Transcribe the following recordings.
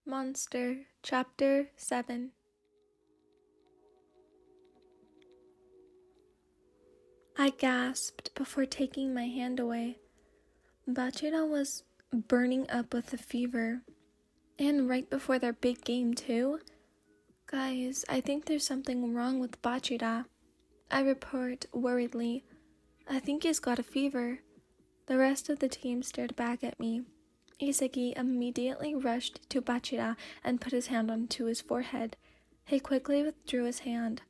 Monster, Chapter 7. I gasped before taking my hand away. Bachira was burning up with a fever. And right before their big game, too. Guys, I think there's something wrong with Bachira. I report worriedly. I think he's got a fever. The rest of the team stared back at me. Isekai immediately rushed to Bachira and put his hand onto his forehead. He quickly withdrew his hand.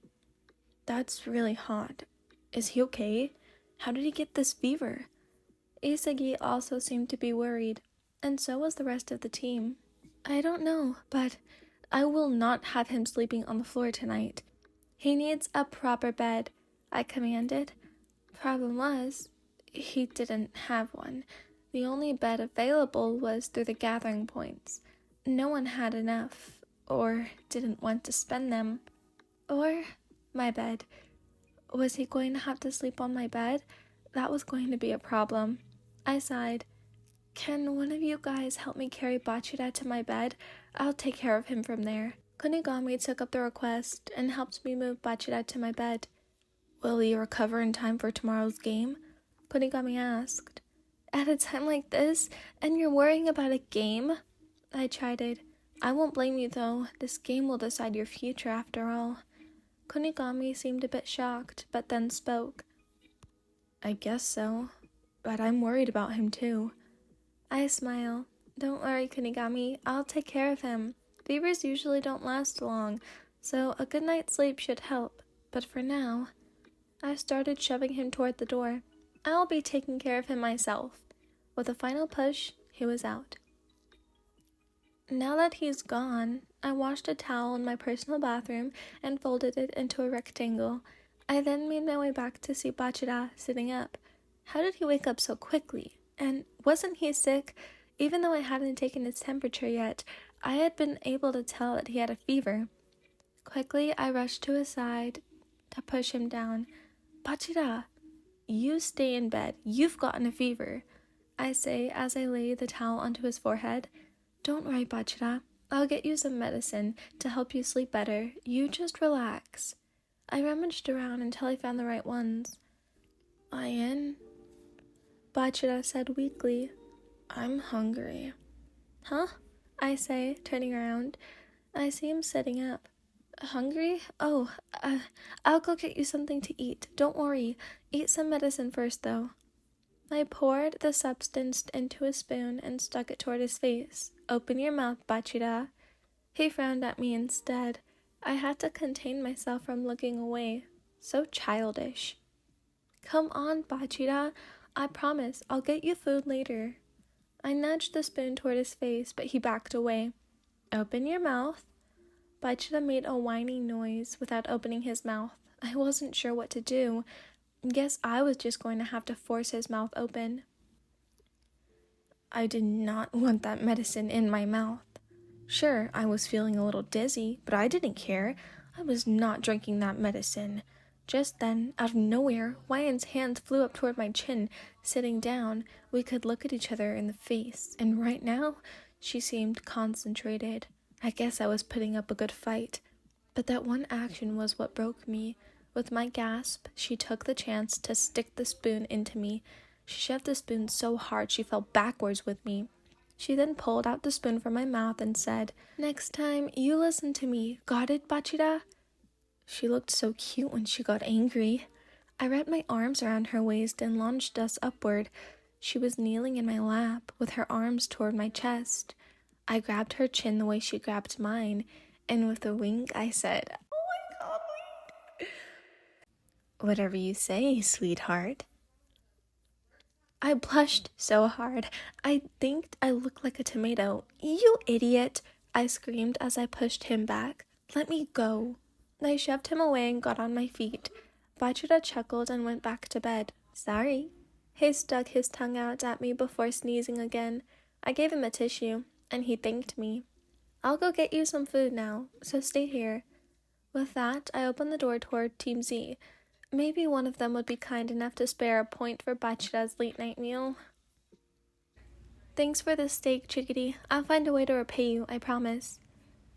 That's really hot. Is he okay? How did he get this fever? Isekai also seemed to be worried, and so was the rest of the team. I don't know, but I will not have him sleeping on the floor tonight. He needs a proper bed, I commanded. Problem was, he didn't have one. The only bed available was through the gathering points. No one had enough, or didn't want to spend them. Or my bed. Was he going to have to sleep on my bed? That was going to be a problem. I sighed. Can one of you guys help me carry Bachira to my bed? I'll take care of him from there. Kunigami took up the request and helped me move Bachira to my bed. Will he recover in time for tomorrow's game? Kunigami asked. At a time like this, and you're worrying about a game? I chided. I won't blame you though. This game will decide your future after all. Kunigami seemed a bit shocked, but then spoke. I guess so, but I'm worried about him too. I smile. Don't worry, Kunigami. I'll take care of him. Fevers usually don't last long, so a good night's sleep should help. But for now, I started shoving him toward the door. I'll be taking care of him myself. With a final push, he was out. Now that he's gone, I washed a towel in my personal bathroom and folded it into a rectangle. I then made my way back to see Bachira sitting up. How did he wake up so quickly? And wasn't he sick? Even though I hadn't taken his temperature yet, I had been able to tell that he had a fever. Quickly, I rushed to his side to push him down. Bachira, you stay in bed. You've gotten a fever, I say as I lay the towel onto his forehead. Don't worry, Bachira. I'll get you some medicine to help you sleep better. You just relax. I rummaged around until I found the right ones. Ian? Bachira said weakly. I'm hungry. Huh? I say, turning around. I see him sitting up. Hungry? Oh, I'll go get you something to eat. Don't worry. Eat some medicine first, though. I poured the substance into a spoon and stuck it toward his face. Open your mouth, Bachira. He frowned at me instead. I had to contain myself from looking away. So childish. Come on, Bachira. I promise I'll get you food later. I nudged the spoon toward his face, but he backed away. Open your mouth. Bachira made a whining noise without opening his mouth. I wasn't sure what to do. Guess I was just going to have to force his mouth open. I did not want that medicine in my mouth. Sure, I was feeling a little dizzy, but I didn't care. I was not drinking that medicine. Just then, out of nowhere, Wyan's hands flew up toward my chin. Sitting down, we could look at each other in the face, and right now, she seemed concentrated. I guess I was putting up a good fight. But that one action was what broke me. With my gasp, she took the chance to stick the spoon into me. She shoved the spoon so hard she fell backwards with me. She then pulled out the spoon from my mouth and said, Next time, you listen to me. Got it, Bachira? She looked so cute when she got angry. I wrapped my arms around her waist and launched us upward. She was kneeling in my lap, with her arms toward my chest. I grabbed her chin the way she grabbed mine, and with a wink I said, Oh my God, wait. Whatever you say, sweetheart. I blushed so hard. I think I looked like a tomato. You idiot, I screamed as I pushed him back. Let me go. I shoved him away and got on my feet. Bachira chuckled and went back to bed. Sorry. He stuck his tongue out at me before sneezing again. I gave him a tissue, and he thanked me. I'll go get you some food now, so stay here. With that, I opened the door toward Team Z. Maybe one of them would be kind enough to spare a point for Bachira's late-night meal. Thanks for the steak, Chickadee. I'll find a way to repay you, I promise.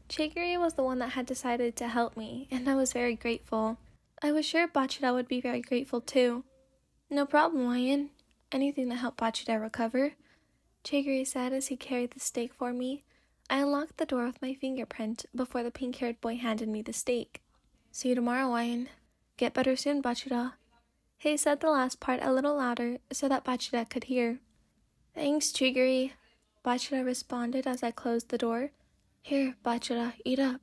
Chickadee was the one that had decided to help me, and I was very grateful. I was sure Bachira would be very grateful too. No problem, Ryan. Anything to help Bachira recover, Chickadee said as he carried the steak for me. I unlocked the door with my fingerprint before the pink-haired boy handed me the steak. See you tomorrow, Ryan. Get better soon, Bachira. He said the last part a little louder so that Bachira could hear. Thanks, Chickadee, Bachira responded as I closed the door. Here, Bachira, eat up,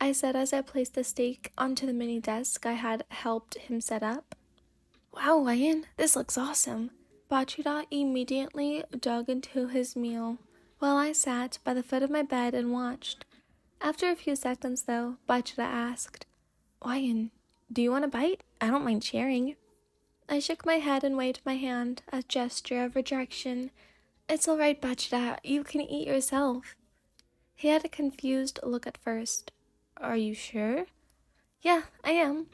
I said as I placed the steak onto the mini desk I had helped him set up. Wow, Ryan, this looks awesome. Bachira immediately dug into his meal, while I sat by the foot of my bed and watched. After a few seconds, though, Bachira asked, Ryan, do you want a bite? I don't mind sharing. I shook my head and waved my hand, a gesture of rejection. It's all right, Bachira, you can eat yourself. He had a confused look at first. Are you sure? Yeah, I am.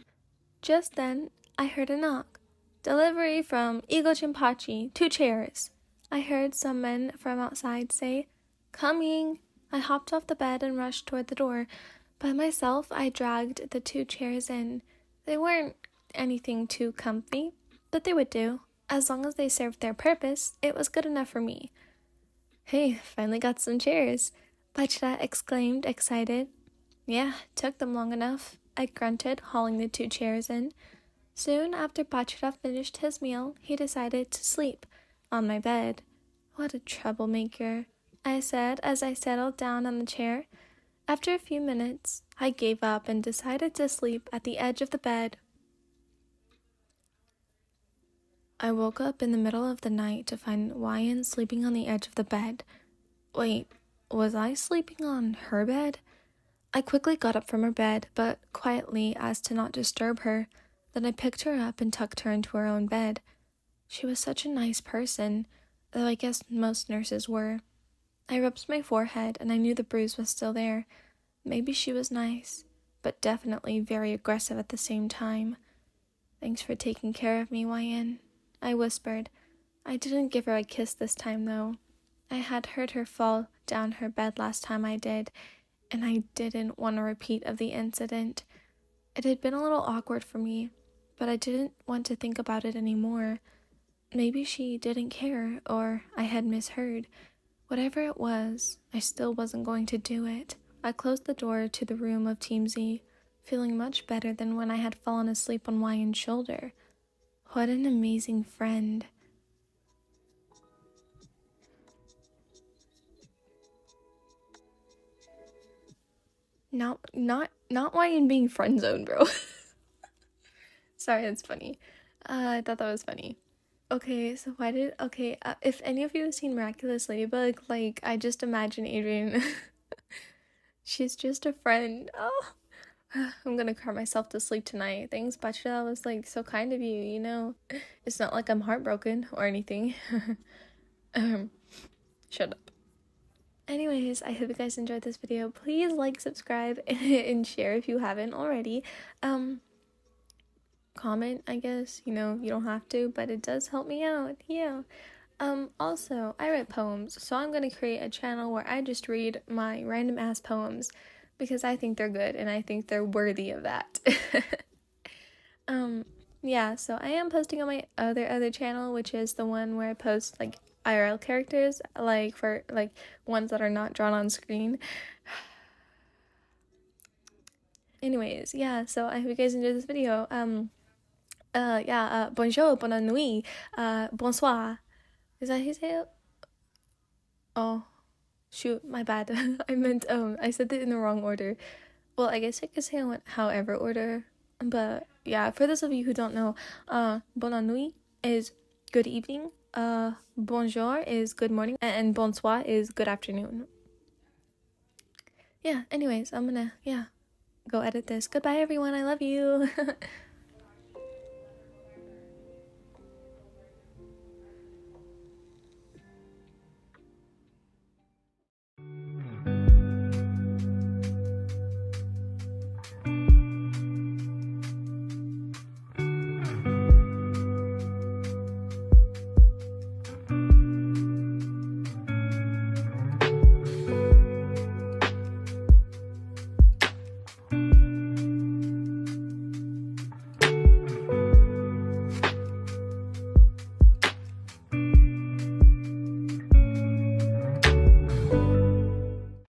Just then, I heard a knock. Delivery from Iɣsᴛ소ᴜ, 2 chairs. I heard some men from outside say, Coming. I hopped off the bed and rushed toward the door. By myself, I dragged the 2 chairs in. They weren't anything too comfy, but they would do. As long as they served their purpose, it was good enough for me. Hey, finally got some chairs, Bachira exclaimed, excited. Yeah, took them long enough, I grunted, hauling the 2 chairs in. Soon after Bachira finished his meal, he decided to sleep on my bed. What a troublemaker, I said as I settled down on the chair. After a few minutes, I gave up and decided to sleep at the edge of the bed. I woke up in the middle of the night to find Ryan sleeping on the edge of the bed. Wait, was I sleeping on her bed? I quickly got up from her bed, but quietly as to not disturb her. Then I picked her up and tucked her into her own bed. She was such a nice person, though I guess most nurses were. I rubbed my forehead and I knew the bruise was still there. Maybe she was nice, but definitely very aggressive at the same time. Thanks for taking care of me, Ryan, I whispered. I didn't give her a kiss this time, though. I had heard her fall down her bed last time I did, and I didn't want a repeat of the incident. It had been a little awkward for me, but I didn't want to think about it anymore. Maybe she didn't care, or I had misheard. Whatever it was, I still wasn't going to do it. I closed the door to the room of Team Z, feeling much better than when I had fallen asleep on Ryan's shoulder. What an amazing friend. Not Ryan being friend zoned, bro. Sorry, that's funny. I thought that was funny. Okay, so if any of you have seen Miraculous Ladybug, like, I just imagine Adrian. She's just a friend. Oh, I'm gonna cry myself to sleep tonight. Thanks, Bachira. That was, like, so kind of you, you know? It's not like I'm heartbroken or anything. Shut up. Anyways, I hope you guys enjoyed this video. Please like, subscribe, and share if you haven't already. Comment, I guess, you know, you don't have to, but it does help me out. Yeah. Also, I write poems, so I'm gonna create a channel where I just read my random ass poems because I think they're good and I think they're worthy of that. Yeah, so I am posting on my other channel, which is the one where I post, like, IRL characters, like, for, like, ones that are not drawn on screen. Anyways, yeah, so I hope you guys enjoyed this video. Bonjour, bonne nuit, bonsoir. Is that how you say it? Oh, shoot, my bad. I meant, I said it in the wrong order. Well, I guess I could say it however order, but yeah, for those of you who don't know, bonne nuit is good evening, bonjour is good morning, and bonsoir is good afternoon. Yeah, anyways, I'm gonna, go edit this. Goodbye, everyone. I love you.